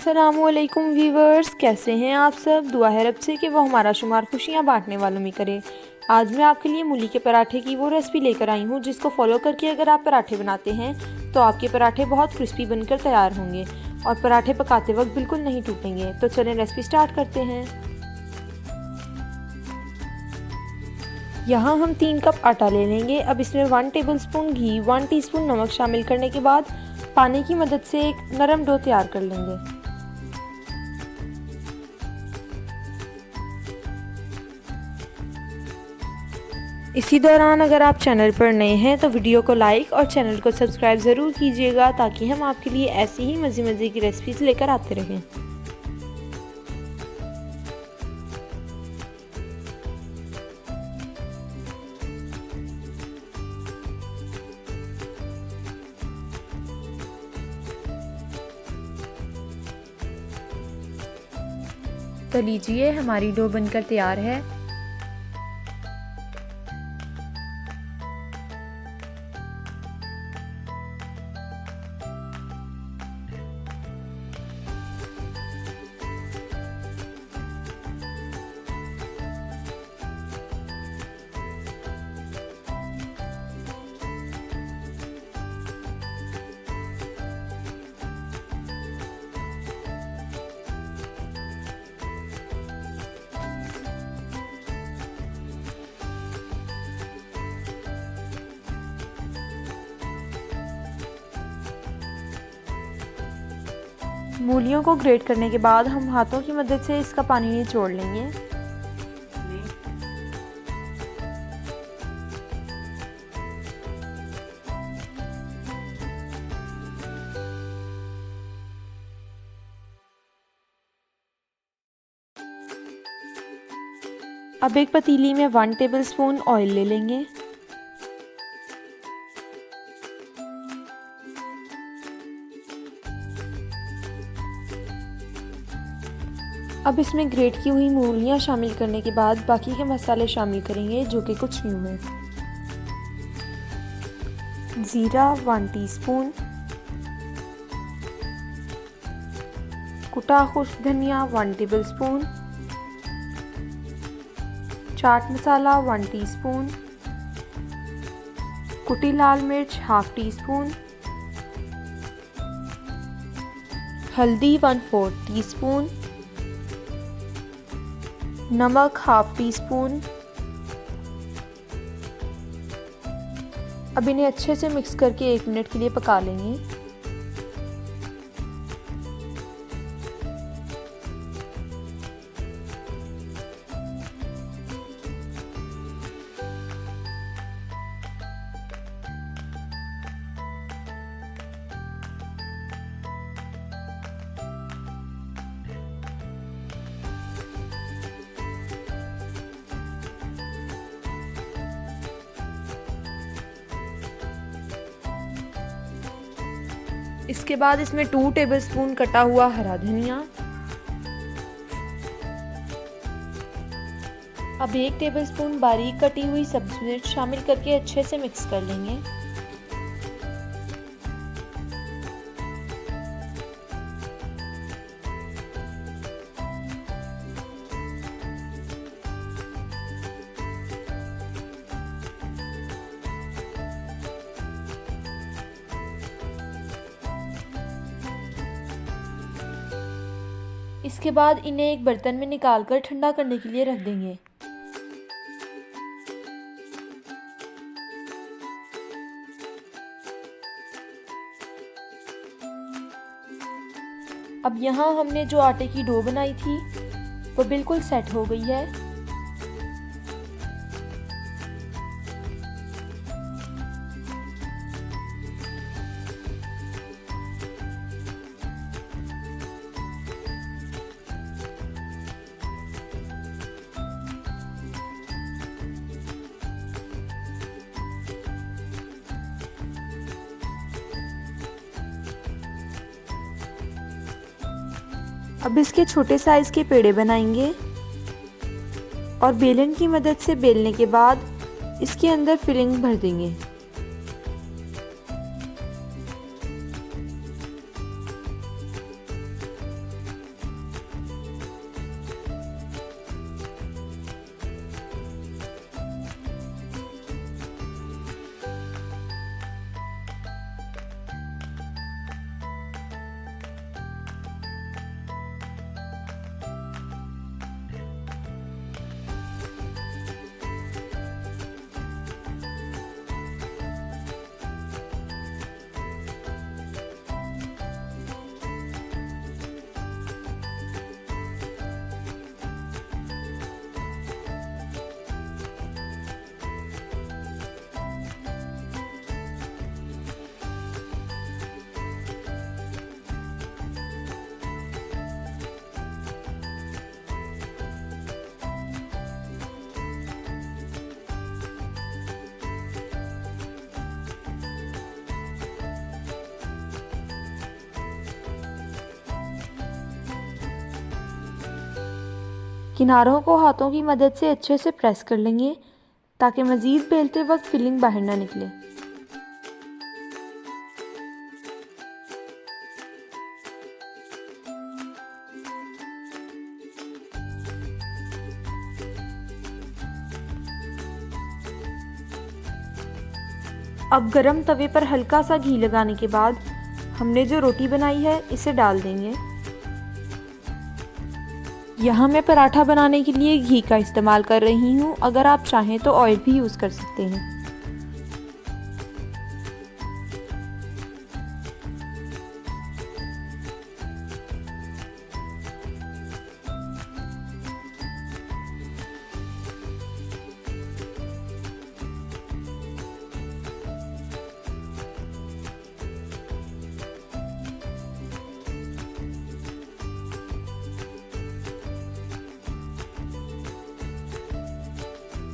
अस्सलामुअलैकुम व्यूवर्स, कैसे हैं आप सब। दुआ है रब से कि वो हमारा शुमार खुशियां बांटने वालों में करे। आज मैं आपके लिए मूली के पराठे की वो रेसिपी लेकर आई हूं जिसको फॉलो करके अगर आप पराठे बनाते हैं तो आपके पराठे बहुत क्रिस्पी बनकर तैयार होंगे और पराठे पकाते वक्त बिल्कुल नहीं टूटेंगे। तो चलें रेसिपी स्टार्ट करते हैं। यहाँ हम 3 कप आटा ले लेंगे। अब इसमें 1 टेबलस्पून घी, 1 टीस्पून नमक शामिल करने के बाद पानी की मदद से एक नरम डो तैयार कर लेंगे। इसी दौरान अगर आप चैनल पर नए हैं तो वीडियो को लाइक और चैनल को सब्सक्राइब ज़रूर कीजिएगा ताकि हम आपके लिए ऐसी ही मज़े की रेसिपीज़ लेकर आते रहें। तो लीजिए, हमारी डो बनकर तैयार है। मूलियों को ग्रेट करने के बाद हम हाथों की मदद से इसका पानी निचोड़ लेंगे। अब एक पतीली में 1 टेबलस्पून ऑयल ले लेंगे। अब इसमें ग्रेट की हुई मूलियाँ शामिल करने के बाद बाकी के मसाले शामिल करेंगे जो कि कुछ यूँ हैं। ज़ीरा 1 टीस्पून, कुटा खुश्क धनिया 1 टेबलस्पून, चाट मसाला 1 टीस्पून, कुटी लाल मिर्च हाफ टी स्पून, हल्दी 1/4 टीस्पून, नमक हाफ टी स्पून। अब इन्हें अच्छे से मिक्स करके 1 मिनट के लिए पका लेंगे। इसके बाद इसमें 2 टेबलस्पून कटा हुआ हरा धनिया, अब 1 टेबलस्पून बारीक कटी हुई सब्जी मिर्च शामिल करके अच्छे से मिक्स कर लेंगे। इसके बाद इन्हें एक बर्तन में निकालकर ठंडा करने के लिए रख देंगे। अब यहाँ हमने जो आटे की डो बनाई थी वो बिल्कुल सेट हो गई है। अब इसके छोटे साइज के पेड़े बनाएंगे और बेलन की मदद से बेलने के बाद इसके अंदर फिलिंग भर देंगे। किनारों को हाथों की मदद से अच्छे से प्रेस कर लेंगे ताकि मज़ीद बेलते वक्त फिलिंग बाहर ना निकले। अब गरम तवे पर हल्का सा घी लगाने के बाद हमने जो रोटी बनाई है इसे डाल देंगे। यहाँ मैं पराठा बनाने के लिए घी का इस्तेमाल कर रही हूँ, अगर आप चाहें तो ऑयल भी यूज़ कर सकते हैं।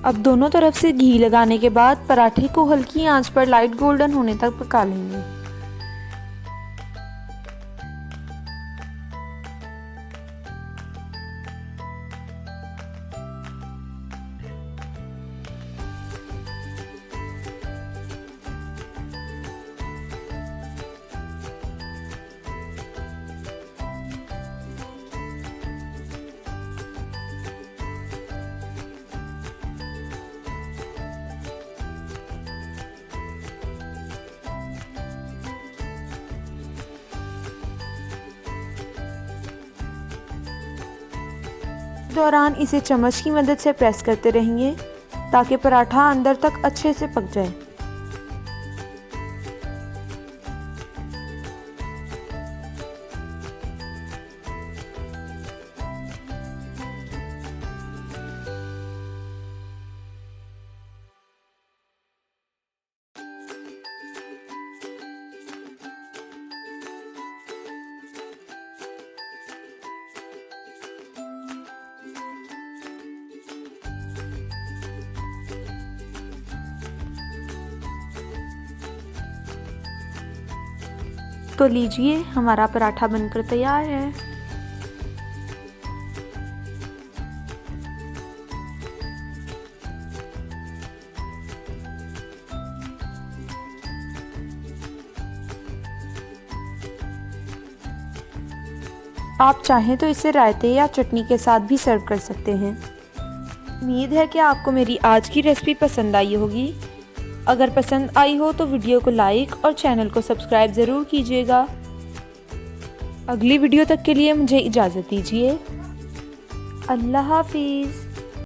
अब दोनों तरफ से घी लगाने के बाद पराठे को हल्की आंच पर लाइट गोल्डन होने तक पका लेंगे। दौरान इसे चम्मच की मदद से प्रेस करते रहेंगे ताकि पराठा अंदर तक अच्छे से पक जाए। तो लीजिए, हमारा पराठा बनकर तैयार है। आप चाहें तो इसे रायते या चटनी के साथ भी सर्व कर सकते हैं। उम्मीद है कि आपको मेरी आज की रेसिपी पसंद आई होगी। अगर पसंद आई हो तो वीडियो को लाइक और चैनल को सब्सक्राइब ज़रूर कीजिएगा। अगली वीडियो तक के लिए मुझे इजाज़त दीजिए। अल्लाह हाफिज़।